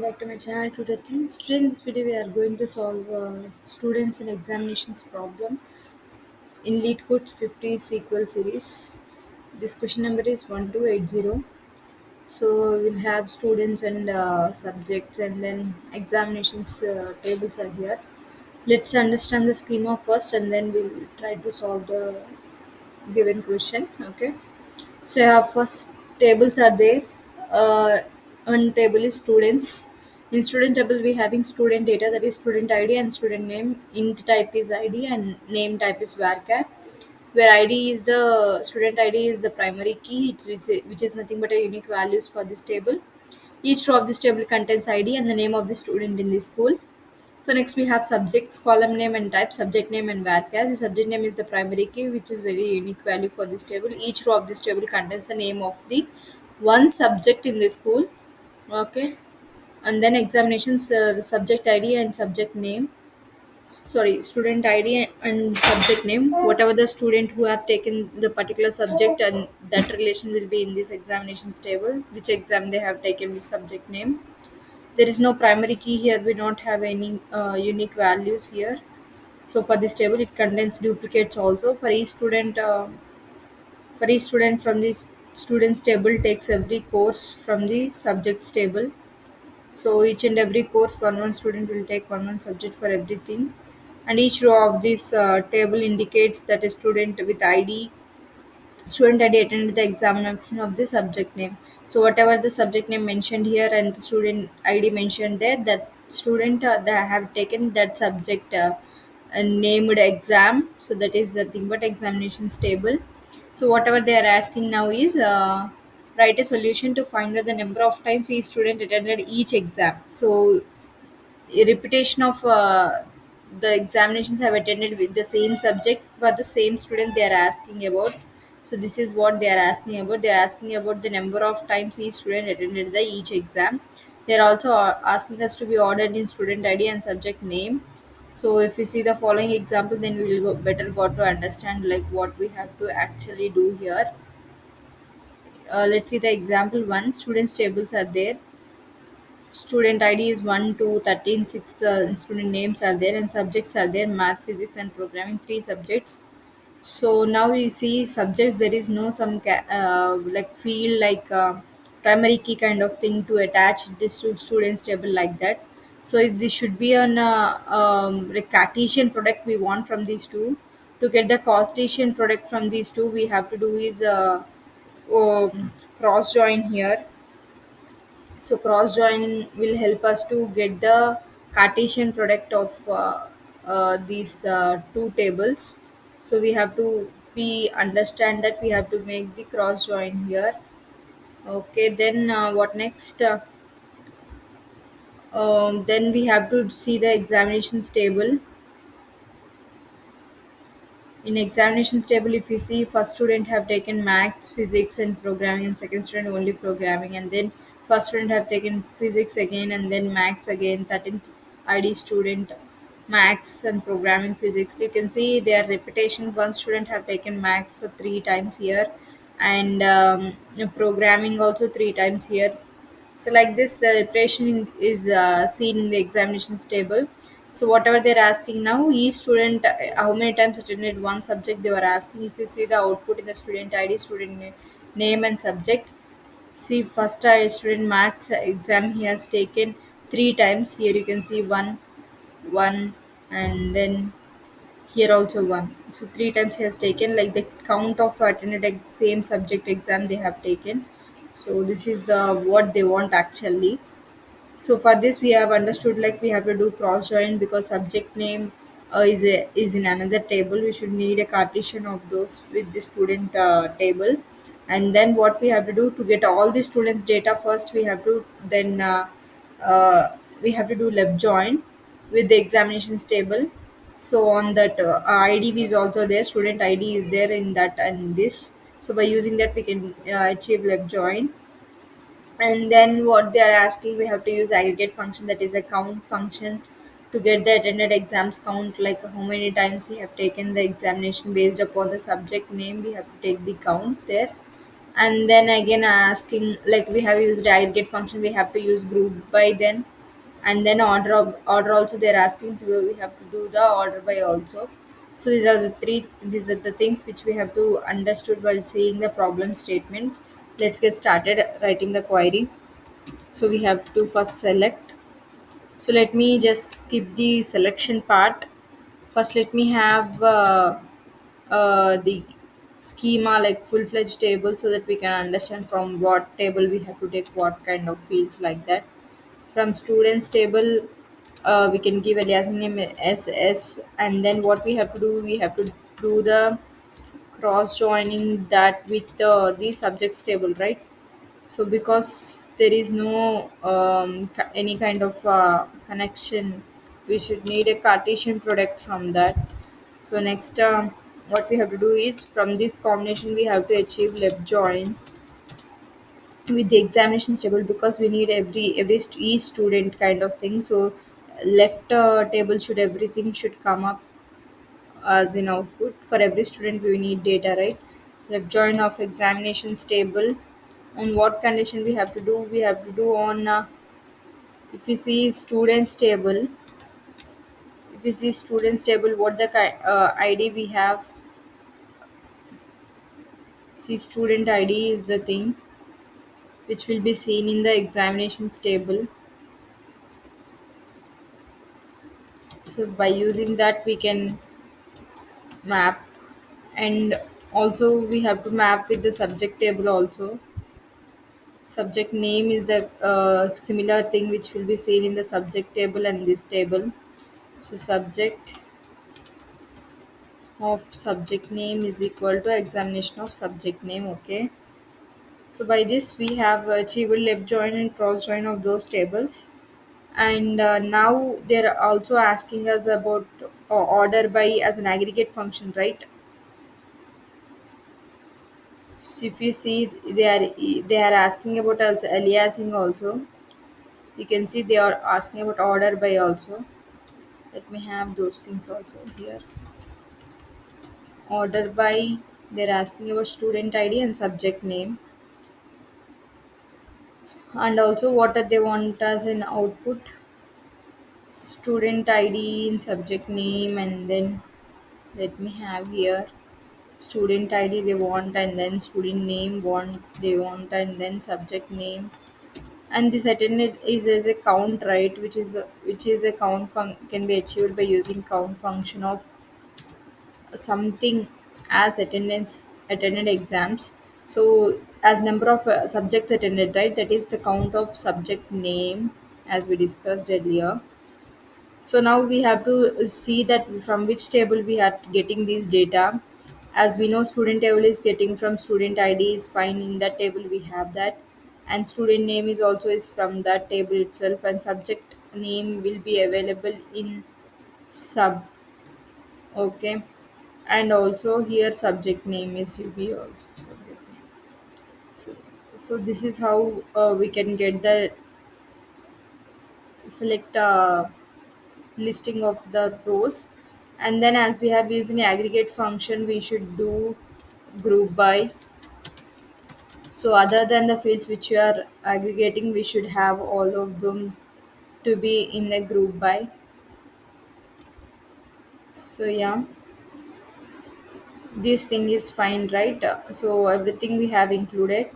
back to my channel to the things. Today in this video we are going to solve students and examinations problem in LeetCode 50 SQL series. This question number is 1280. So we'll have students and subjects and then examinations tables are here. Let's understand the schema first and then we'll try to solve the given question. Okay. So yeah, first tables are there. Uh, One table is students. In student table, we having student data, that is student ID and student name. Int type is ID and name type is varchar. Where ID is the student ID is the primary key, which is nothing but a unique values for this table. Each row of this table contains ID and the name of the student in the school. So next we have subjects, column name and type, subject name and varchar. The subject name is the primary key, which is very unique value for this table. Each row of this table contains the name of the one subject in the school. Okay, and then examinations, subject ID and subject name. Sorry, student ID and subject name. Whatever the student who have taken the particular subject, and that relation will be in this examinations table. Which exam they have taken, the subject name. There is no primary key here. We don't have any unique values here. So for this table, it contains duplicates also. For each student from this students table takes every course from the subjects table. So each and every course, one student will take one subject for everything. And each row of this table indicates that a student with ID student ID attended the examination of the subject name. So whatever the subject name mentioned here and the student ID mentioned there, that student that have taken that subject named exam. So that is the thing but examinations table. So whatever they are asking now is write a solution to find out the number of times each student attended each exam. So a repetition of the examinations have attended with the same subject for the same student they are asking about. So this is what they are asking about. They are asking about the number of times each student attended the each exam. They are also asking us to be ordered in student ID and subject name. So if we see the following example, then we will better got to understand like what we have to actually do here. Let's see the example one. Students tables are there. Student ID is 1, 2, 13, 6. Student names are there and subjects are there, math, physics, and programming, three subjects. So now we see subjects, there is no some like field like primary key kind of thing to attach this to students table like that. So this should be an like Cartesian product we want from these two. To get the Cartesian product from these two, we have to do is cross join here. So cross join will help us to get the Cartesian product of these two tables. So we have to we understand that we have to make the cross join here. Okay, then what next? Then we have to see the examinations table. In examinations table, if you see first student have taken maths, physics and programming and second student only programming, and then first student have taken physics again and then maths again, 13th ID student maths and programming physics. You can see their repetition. One student have taken maths for three times here and programming also three times here. So like this, the preparation is seen in the examinations table. So whatever they're asking now, each student how many times attended one subject they were asking. If you see the output in the student ID, student name and subject. See first student maths exam he has taken three times. Here you can see one, and then here also one. So three times he has taken like the count of attended same subject exam they have taken. So this is the what they want actually. So for this we have understood like we have to do cross join because subject name is in another table. We should need a Cartesian of those with the student table, and then what we have to do to get all the students data first we have to then uh, we have to do left join with the examinations table. So on that IDB is also there. Student ID is there in that and this. So by using that we can achieve left join, and then what they are asking we have to use aggregate function, that is a count function, to get the attended exams count, like how many times we have taken the examination based upon the subject name we have to take the count there. And then again asking like we have used aggregate function, we have to use group by then. and then order also they're asking, so we have to do the order by also. So these are the things which we have to understood while seeing the problem statement. Let's get started writing the query. So we have to first select. So let me just skip the selection part. First let me have the schema like full-fledged table, so that we can understand from what table we have to take what kind of fields, like that. From students table, we can give aliasing name ss, and then what we have to do, we have to do the cross joining that with the subjects table, right? So because there is no any kind of connection, we should need a Cartesian product from that. So next, what we have to do is from this combination we have to achieve left join with the examinations table, because we need each student kind of thing. So left table should, everything should come up as in output. For every student we need data, right? Left join of examinations table. On what condition we have to do, we have to do on if you see students table. If you see students table, what the id we have. See, student id is the thing which will be seen in the examinations table. So by using that we can map, and also we have to map with the subject table also. Subject name is the similar thing which will be seen in the subject table and this table. So subject of subject name is equal to examination of subject name. Okay, so by this we have achieved left join and cross join of those tables. And now they're also asking us about order by as an aggregate function, right? So if you see, they are asking about also aliasing also. You can see they are asking about order by also. Let me have those things also here. Order by, they're asking about student id and subject name, and also what are they want as an output. Student id in subject name, and then let me have here student id they want, and then student name want they want, and then subject name. And this attended is as a count, right? Which is a count can be achieved by using count function of something as attendance attended exams. So as number of subjects attended, right? That is the count of subject name, as we discussed earlier. So now we have to see that from which table we are getting these data. As we know, student table is getting from student id is fine. In that table we have that, and student name is also is from that table itself, and subject name will be available in sub. Okay, and also here subject name is will be also subject name. So, so this is how we can get the select listing of the rows. And then as we have using aggregate function, we should do group by. So other than the fields which we are aggregating, we should have all of them to be in a group by. So yeah, this thing is fine, right? So everything we have included,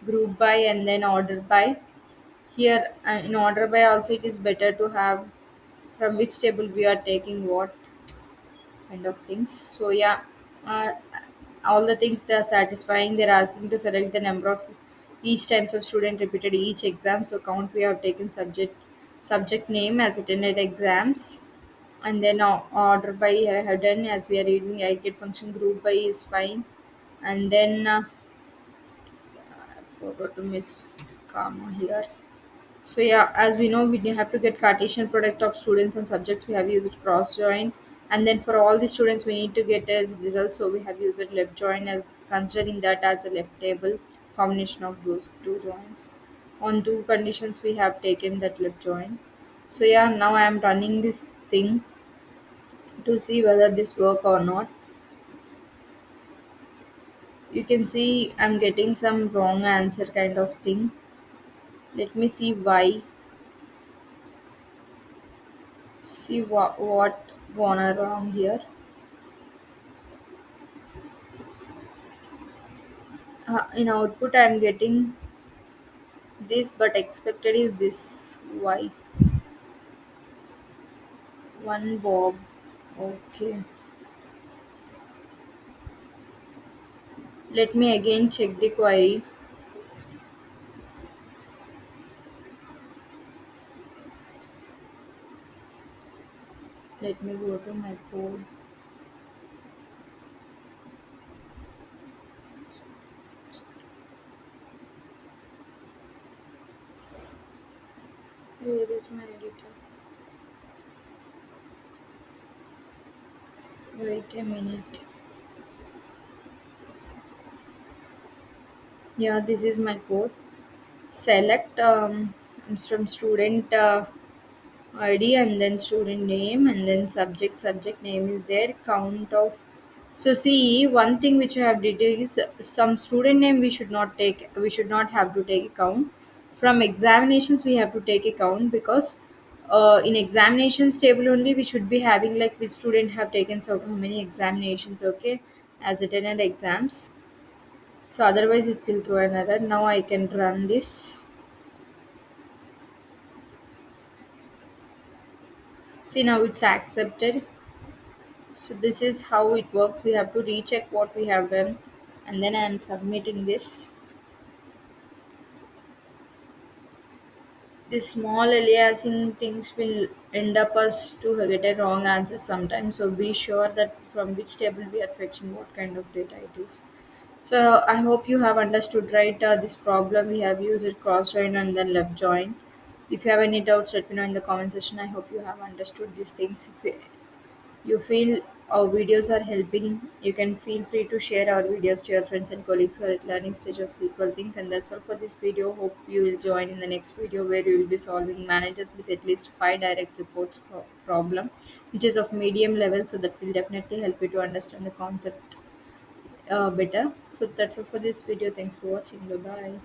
group by and then order by. Here in order by also, it is better to have from which table we are taking what kind of things. So yeah, uh, all the things they are satisfying. They're asking to select the number of each times of student repeated each exam. So count we have taken subject name as attended exams, and then order by I have done, as we are using aggregate function. Group by is fine, and then I forgot to miss comma here. So yeah, as we know, we have to get Cartesian product of students and subjects. We have used cross join, and then for all the students, we need to get as result. So we have used left join as considering that as a left table combination of those two joins. On two conditions, we have taken that left join. So yeah, now I am running this thing to see whether this work or not. You can see I'm getting some wrong answer kind of thing. Let me see why. See what gone wrong here. In output I'm getting this, but expected is this. Why? One bob. Okay. Let me again check the query. Let me go to my code. Where is my editor? Wait a minute. Yeah, this is my code. Select from student ID and then student name and then subject name is there. Count of. So see, one thing which I have did is some student name we should not take. We should not have to take account. From examinations we have to take account because in examinations table only we should be having like which student have taken so many examinations. Okay, as attended exams. So otherwise it will throw an error. Now I can run this. See, now it's accepted. So this is how it works. We have to recheck what we have done and then I am submitting this. The small aliasing things will end up us to get a wrong answer sometimes. So be sure that from which table we are fetching what kind of data it is. So I hope you have understood right this problem. We have used cross join and then left join. If you have any doubts, let me know in the comment section. I hope you have understood these things. If you feel our videos are helping, you can feel free to share our videos to your friends and colleagues who are at learning stage of SQL things. And that's all for this video. Hope you will join in the next video where you will be solving managers with at least 5 direct reports problem, which is of medium level. So that will definitely help you to understand the concept better. So that's all for this video. Thanks for watching. Bye bye.